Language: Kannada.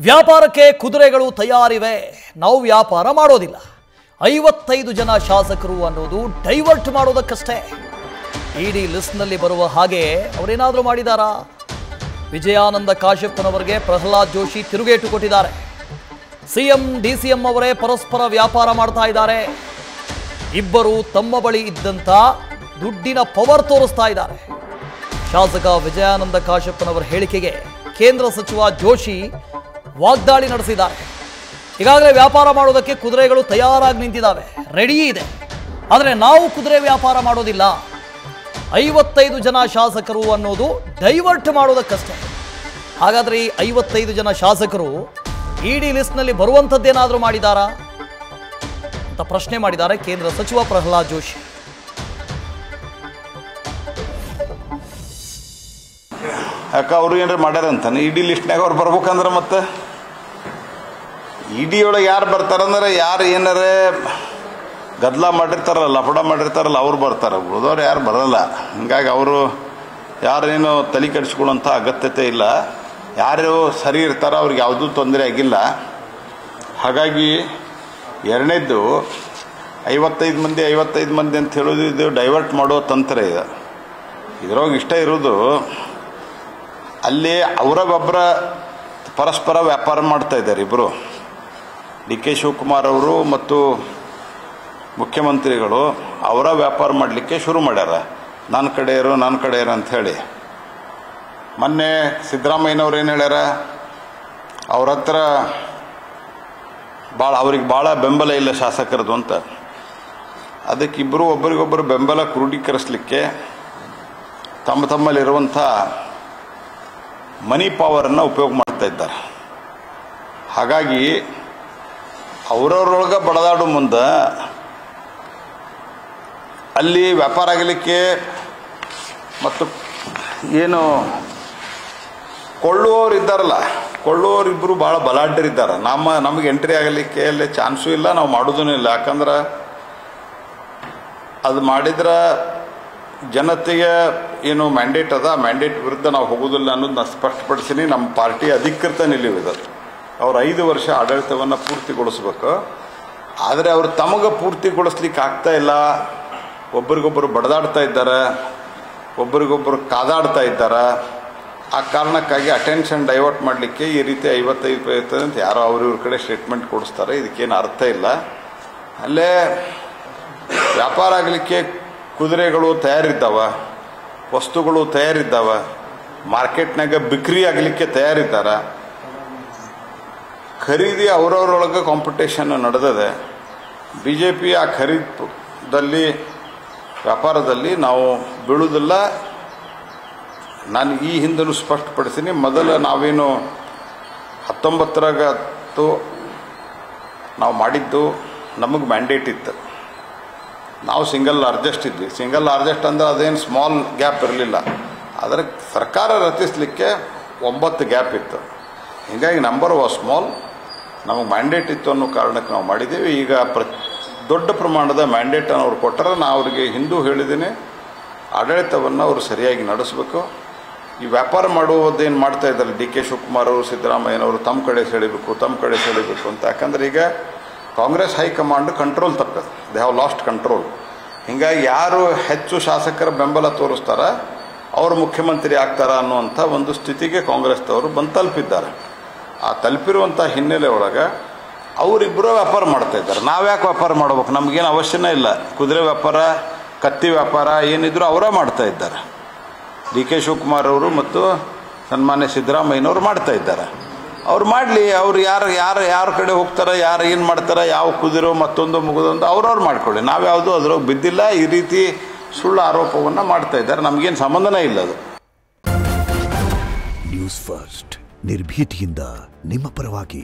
ವ್ಯಾಪಾರಕ್ಕೆ ಕುದುರೆಗಳು ತಯಾರಿವೆ, ನಾವು ವ್ಯಾಪಾರ ಮಾಡೋದಿಲ್ಲ. 55 ಜನ ಶಾಸಕರು ಅನ್ನೋದು ಡೈವರ್ಟ್ ಮಾಡೋದಕ್ಕಷ್ಟೇ. ಇಡಿ ಲಿಸ್ಟ್ನಲ್ಲಿ ಬರುವ ಹಾಗೆ ಅವರೇನಾದರೂ ಮಾಡಿದಾರಾ? ವಿಜಯಾನಂದ ಕಾಶ್ಯಪ್ಪನವರಿಗೆ ಪ್ರಹ್ಲಾದ್ ಜೋಶಿ ತಿರುಗೇಟು ಕೊಟ್ಟಿದ್ದಾರೆ. ಸಿಎಂ ಡಿಸಿಎಂ ಅವರೇ ಪರಸ್ಪರ ವ್ಯಾಪಾರ ಮಾಡ್ತಾ ಇದ್ದಾರೆ. ಇಬ್ಬರು ತಮ್ಮ ಬಳಿ ಇದ್ದಂತ ದುಡ್ಡಿನ ಪವರ್ ತೋರಿಸ್ತಾ ಇದ್ದಾರೆ. ಶಾಸಕ ವಿಜಯಾನಂದ ಕಾಶ್ಯಪ್ಪನವರ ಹೇಳಿಕೆಗೆ ಕೇಂದ್ರ ಸಚಿವ ಜೋಶಿ ವಾಗ್ದಾಳಿ ನಡೆಸಿದ್ದಾರೆ. ಈಗಾಗಲೇ ವ್ಯಾಪಾರ ಮಾಡೋದಕ್ಕೆ ಕುದುರೆಗಳು ತಯಾರಾಗಿ ನಿಂತಿದ್ದಾವೆ, ರೆಡಿ ಇದೆ. ಆದರೆ ನಾವು ಕುದುರೆ ವ್ಯಾಪಾರ ಮಾಡೋದಿಲ್ಲ. 55 ಜನ ಶಾಸಕರು ಅನ್ನೋದು ಡೈವರ್ಟ್ ಮಾಡೋದಕ್ಕಷ್ಟೇ. ಹಾಗಾದರೆ ಈ 55 ಜನ ಶಾಸಕರು ಇಡಿ ಲಿಸ್ಟ್ನಲ್ಲಿ ಬರುವಂಥದ್ದೇನಾದರೂ ಮಾಡಿದಾರಾ ಅಂತ ಪ್ರಶ್ನೆ ಮಾಡಿದ್ದಾರೆ ಕೇಂದ್ರ ಸಚಿವ ಪ್ರಹ್ಲಾದ್ ಜೋಶಿ. ಯಾಕೆ ಅವರು ಏನಾರು ಮಾಡ್ಯಾರಂತಾನೆ ಇಡಿ ಲಿಸ್ಟ್ನಾಗ ಅವ್ರು ಬರ್ಬೇಕಂದ್ರೆ ಮತ್ತೆ ಇಡಿ ಒಳಗೆ ಯಾರು ಬರ್ತಾರಂದ್ರೆ ಯಾರು ಏನಾರ ಗದ್ದಲ ಮಾಡಿರ್ತಾರಲ್ಲ, ಲಫಡ ಮಾಡಿರ್ತಾರಲ್ಲ ಅವ್ರು ಬರ್ತಾರೆ, ಉಳಿದವ್ರು ಯಾರು ಬರೋಲ್ಲ. ಹೀಗಾಗಿ ಅವರು ಯಾರೇನು ತಲೆ ಕೆಡಿಸ್ಕೊಳ್ಳೋಂಥ ಅಗತ್ಯತೆ ಇಲ್ಲ. ಯಾರು ಸರಿ ಇರ್ತಾರೋ ಅವ್ರಿಗೆ ಯಾವುದೂ ತೊಂದರೆ ಆಗಿಲ್ಲ. ಹಾಗಾಗಿ ಎರಡನೇದ್ದು 55 ಮಂದಿ ಅಂತ ಹೇಳೋದು ಇದು ಡೈವರ್ಟ್ ಮಾಡೋ ತಂತ್ರ ಇದೆ. ಇದ್ರೊಳಗೆ ಇಷ್ಟ ಇರೋದು ಅಲ್ಲಿ ಅವರಾಗೊಬ್ಬರ ಪರಸ್ಪರ ವ್ಯಾಪಾರ ಮಾಡ್ತಾ ಇದ್ದಾರೆ. ಇಬ್ಬರು ಡಿ ಕೆ ಶಿವಕುಮಾರ್ ಅವರು ಮತ್ತು ಮುಖ್ಯಮಂತ್ರಿಗಳು ಅವರ ವ್ಯಾಪಾರ ಮಾಡಲಿಕ್ಕೆ ಶುರು ಮಾಡ್ಯಾರ. ನನ್ನ ಕಡೆ ಇರು ಅಂತ ಹೇಳಿ. ಮೊನ್ನೆ ಸಿದ್ದರಾಮಯ್ಯನವ್ರು ಏನು ಹೇಳ್ಯಾರ, ಅವ್ರ ಹತ್ರ ಅವ್ರಿಗೆ ಭಾಳ ಬೆಂಬಲ ಇಲ್ಲ ಶಾಸಕರದು ಅಂತ. ಅದಕ್ಕಿಬ್ಬರು ಒಬ್ಬರಿಗೊಬ್ಬರು ಬೆಂಬಲ ಕ್ರೋಢೀಕರಿಸಲಿಕ್ಕೆ ತಮ್ಮಲ್ಲಿರುವಂಥ ಮನಿ ಪವರನ್ನು ಉಪಯೋಗ ಮಾಡ್ತಾ ಇದ್ದಾರೆ. ಹಾಗಾಗಿ ಅವರವ್ರೊಳಗೆ ಬಡದಾಡೋ ಮುಂದೆ ಅಲ್ಲಿ ವ್ಯಾಪಾರ ಆಗಲಿಕ್ಕೆ ಮತ್ತು ಏನು ಕೊಳ್ಳುವವರು ಇದ್ದಾರಲ್ಲ, ಕೊಳ್ಳುವವರಿಬ್ಬರು ಭಾಳ ಬಲಾಢ್ಯರಿದ್ದಾರೆ. ನಮಗೆ ಎಂಟ್ರಿ ಆಗಲಿಕ್ಕೆ ಅಲ್ಲಿ ಚಾನ್ಸು ಇಲ್ಲ, ನಾವು ಮಾಡೋದೂ ಇಲ್ಲ. ಯಾಕಂದ್ರೆ ಅದು ಮಾಡಿದ್ರೆ ಜನತೆಗೆ ಏನು ಮ್ಯಾಂಡೇಟ್ ಅದ, ಮ್ಯಾಂಡೇಟ್ ವಿರುದ್ಧ ನಾವು ಹೋಗೋದಿಲ್ಲ ಅನ್ನೋದು ನಾನು ಸ್ಪಷ್ಟಪಡಿಸೀನಿ. ನಮ್ಮ ಪಾರ್ಟಿ ಅಧಿಕೃತ ನಿಲುವಿದೆ. ಅವ್ರು 5 ವರ್ಷ ಆಡಳಿತವನ್ನು ಪೂರ್ತಿಗೊಳಿಸ್ಬೇಕು. ಆದರೆ ಅವರು ತಮಗೆ ಪೂರ್ತಿಗೊಳಿಸ್ಲಿಕ್ಕೆ ಆಗ್ತಾ ಇಲ್ಲ. ಒಬ್ರಿಗೊಬ್ಬರು ಬಡದಾಡ್ತಾ ಇದ್ದಾರೆ, ಒಬ್ರಿಗೊಬ್ಬರು ಕಾದಾಡ್ತಾ ಇದ್ದಾರೆ. ಆ ಕಾರಣಕ್ಕಾಗಿ ಅಟೆನ್ಷನ್ ಡೈವರ್ಟ್ ಮಾಡಲಿಕ್ಕೆ ಈ ರೀತಿ 55 ಅಂತ ಯಾರೋ ಅವ್ರ ಕಡೆ ಸ್ಟೇಟ್ಮೆಂಟ್ ಕೊಡಿಸ್ತಾರೆ. ಇದಕ್ಕೇನು ಅರ್ಥ ಇಲ್ಲ. ಅಲ್ಲೇ ವ್ಯಾಪಾರ ಆಗಲಿಕ್ಕೆ ಕುದುರೆಗಳು ತಯಾರಿದ್ದಾವೆ, ವಸ್ತುಗಳು ತಯಾರಿದ್ದಾವೆ, ಮಾರ್ಕೆಟ್ನಾಗ ಬಿಕ್ರಿ ಆಗಲಿಕ್ಕೆ ತಯಾರಿದ್ದಾರೆ. ಖರೀದಿ ಅವರವರೊಳಗೆ ಕಾಂಪಿಟೇಷನ್ ನಡೆದಿದೆ. BJP ಆ ಖರೀದಲ್ಲಿ ವ್ಯಾಪಾರದಲ್ಲಿ ನಾವು ಬೀಳುವುದಿಲ್ಲ. ನಾನು ಈ ಹಿಂದಲೂ ಸ್ಪಷ್ಟಪಡಿಸಿನಿ. ಮೊದಲು ನಾವೇನು 19 ನಾವು ಮಾಡಿದ್ದು ನಮಗೆ ಮ್ಯಾಂಡೇಟ್ ಇತ್ತು. ನಾವು ಸಿಂಗಲ್ ಲಾರ್ಜೆಸ್ಟ್ ಇದ್ವಿ. ಸಿಂಗಲ್ ಲಾರ್ಜೆಸ್ಟ್ ಅಂದರೆ ಅದೇನು ಸ್ಮಾಲ್ ಗ್ಯಾಪ್ ಇರಲಿಲ್ಲ. ಆದರೆ ಸರ್ಕಾರ ರಚಿಸಲಿಕ್ಕೆ 9 ಗ್ಯಾಪ್ ಇತ್ತು. ಹೀಗಾಗಿ ನಂಬರ್ ವಾಸ್ ಸ್ಮಾಲ್. ನಮಗೆ ಮ್ಯಾಂಡೇಟ್ ಇತ್ತು ಅನ್ನೋ ಕಾರಣಕ್ಕೆ ನಾವು ಮಾಡಿದ್ದೀವಿ. ಈಗ ದೊಡ್ಡ ಪ್ರಮಾಣದ ಮ್ಯಾಂಡೇಟನ್ನು ಅವ್ರು ಕೊಟ್ಟರೆ ನಾನು ಅವ್ರಿಗೆ ಹಿಂದೂ ಹೇಳಿದ್ದೀನಿ, ಆಡಳಿತವನ್ನು ಅವರು ಸರಿಯಾಗಿ ನಡೆಸಬೇಕು. ಈ ವ್ಯಾಪಾರ ಮಾಡುವುದೇನು ಮಾಡ್ತಾ ಇದ್ದಾರೆ ಡಿ ಕೆ ಶಿವಕುಮಾರ್ ಅವರು, ಸಿದ್ದರಾಮಯ್ಯನವರು ತಮ್ಮ ಕಡೆ ಸೆಳಿಬೇಕು ಅಂತ. ಯಾಕಂದ್ರೆ ಈಗ ಕಾಂಗ್ರೆಸ್ ಹೈಕಮಾಂಡ್ ಕಂಟ್ರೋಲ್ ತಪ್ಪದೆ, ದೇ ಹ್ಯಾವ್ ಲಾಸ್ಟ್ ಕಂಟ್ರೋಲ್. ಹೀಗಾಗಿ ಯಾರು ಹೆಚ್ಚು ಶಾಸಕರ ಬೆಂಬಲ ತೋರಿಸ್ತಾರ ಅವರು ಮುಖ್ಯಮಂತ್ರಿ ಆಗ್ತಾರ ಅನ್ನುವಂಥ ಒಂದು ಸ್ಥಿತಿಗೆ ಕಾಂಗ್ರೆಸ್ದವರು ಬಂದು ತಲುಪಿದ್ದಾರೆ. ಆ ತಲುಪಿರುವಂಥ ಹಿನ್ನೆಲೆ ಒಳಗೆ ಅವರಿಬ್ಬರು ವ್ಯಾಪಾರ ಮಾಡ್ತಾ ಇದ್ದಾರೆ. ನಾವ್ಯಾಕೆ ವ್ಯಾಪಾರ ಮಾಡ್ಬೇಕು? ನಮಗೇನು ಅವಶ್ಯನೇ ಇಲ್ಲ. ಕುದುರೆ ವ್ಯಾಪಾರ, ಕತ್ತಿ ವ್ಯಾಪಾರ ಏನಿದ್ರು ಅವರ ಮಾಡ್ತಾ ಇದ್ದಾರೆ. ಡಿ ಕೆ ಶಿವಕುಮಾರ್ ಅವರು ಮತ್ತು ಸನ್ಮಾನ್ಯ ಸಿದ್ದರಾಮಯ್ಯನವರು ಮಾಡ್ತಾ ಇದ್ದಾರೆ. ಅವ್ರು ಮಾಡಲಿ. ಅವ್ರು ಯಾರ ಕಡೆ ಹೋಗ್ತಾರೆ, ಯಾರು ಏನು ಮಾಡ್ತಾರೆ, ಯಾವ ಕುದುರೋ ಮತ್ತೊಂದು ಮುಗಿದೊಂದು ಅವ್ರವ್ರು ಮಾಡ್ಕೊಳ್ಳಿ. ನಾವ್ಯಾವುದು ಅದ್ರಾಗ ಬಿದ್ದಿಲ್ಲ. ಈ ರೀತಿ ಸುಳ್ಳು ಆರೋಪವನ್ನು ಮಾಡ್ತಾ ಇದ್ದಾರೆ. ನಮಗೇನು ಸಂಬಂಧನೇ ಇಲ್ಲ ಅದು. ನ್ಯೂಸ್ ಫಸ್ಟ್ ನಿರ್ಭೀತಿಯಿಂದ ನಿಮ್ಮ ಪರವಾಗಿ.